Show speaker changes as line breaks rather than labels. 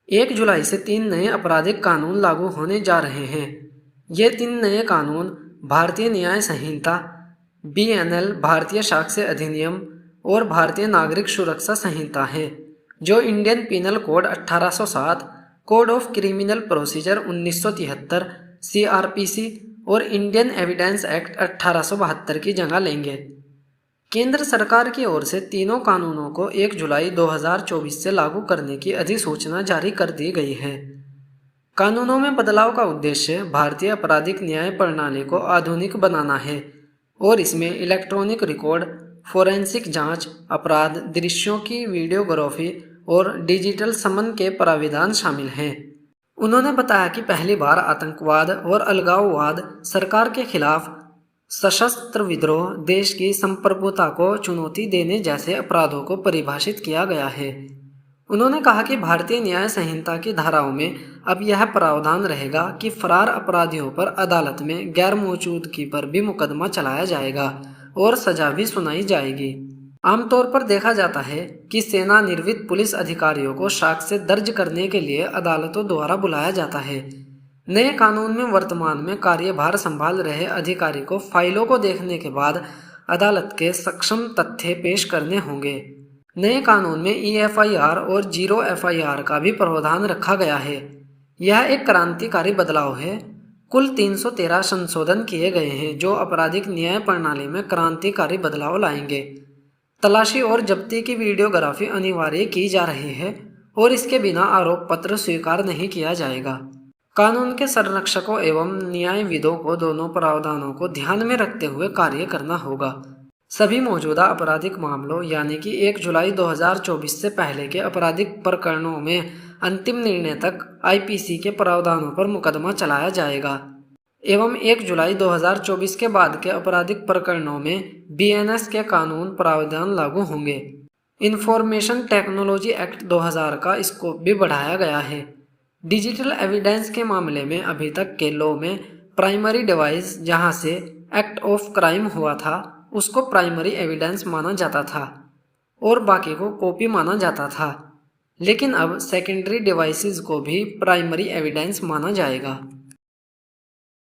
1 जुलाई से 3 नए आपराधिक कानून लागू होने जा रहे हैं। ये 3 नए कानून भारतीय न्याय संहिता, BNL भारतीय साक्ष्य अधिनियम और भारतीय नागरिक सुरक्षा संहिता हैं, जो Indian penal code 1807, code of criminal procedure 1973, CRPC और इंडियन एविडेंस एक्ट 1872 की जगह लेंगे। केंद्र सरकार की ओर से तीनों कानूनों को 1 जुलाई 2024 से लागू करने की अधिसूचना जारी कर दी गई है। कानूनों में बदलाव का उद्देश्य भारतीय आपराधिक न्याय प्रणाली को आधुनिक बनाना है और इसमें इलेक्ट्रॉनिक रिकॉर्ड, फोरेंसिक जांच, अपराध दृश्यों की वीडियोग्राफी और डिजिटल समन के प्राविधान शामिल हैं। उन्होंने बताया कि पहली बार आतंकवाद और अलगाववाद, सरकार के खिलाफ सशस्त्र विद्रोह, देश की संप्रभुता को चुनौती देने जैसे अपराधों को परिभाषित किया गया है। उन्होंने कहा कि भारतीय न्याय संहिता की धाराओं में अब यह प्रावधान रहेगा कि फरार अपराधियों पर अदालत में गैर मौजूदगी पर भी मुकदमा चलाया जाएगा और सजा भी सुनाई जाएगी। आमतौर पर देखा जाता है कि सेवानिवृत्त पुलिस अधिकारियों को साक्ष्य दर्ज करने के लिए अदालतों द्वारा बुलाया जाता है। नए कानून में वर्तमान में कार्यभार संभाल रहे अधिकारी को फाइलों को देखने के बाद अदालत के सक्षम तथ्य पेश करने होंगे। नए कानून में EFIR और 0 FIR का भी प्रावधान रखा गया है। यह एक क्रांतिकारी बदलाव है। कुल 313 संशोधन किए गए हैं जो आपराधिक न्याय प्रणाली में क्रांतिकारी बदलाव लाएंगे। तलाशी और जब्ती की वीडियोग्राफी अनिवार्य की जा रही है और इसके बिना आरोप पत्र स्वीकार नहीं किया जाएगा। कानून के संरक्षकों एवं न्यायविदों को दोनों प्रावधानों को ध्यान में रखते हुए कार्य करना होगा। सभी मौजूदा आपराधिक मामलों यानी कि 1 जुलाई 2024 से पहले के आपराधिक प्रकरणों में अंतिम निर्णय तक IPC के प्रावधानों पर मुकदमा चलाया जाएगा एवं 1 जुलाई 2024 के बाद के आपराधिक प्रकरणों में BNS के कानून प्रावधान लागू होंगे। इंफॉर्मेशन टेक्नोलॉजी एक्ट 2000 का स्कोप भी बढ़ाया गया है। डिजिटल एविडेंस के मामले में अभी तक के लॉ में प्राइमरी डिवाइस जहां से एक्ट ऑफ क्राइम हुआ था उसको प्राइमरी एविडेंस माना जाता था और बाकी को कॉपी माना जाता था, लेकिन अब सेकेंडरी डिवाइसेस को भी प्राइमरी एविडेंस माना जाएगा।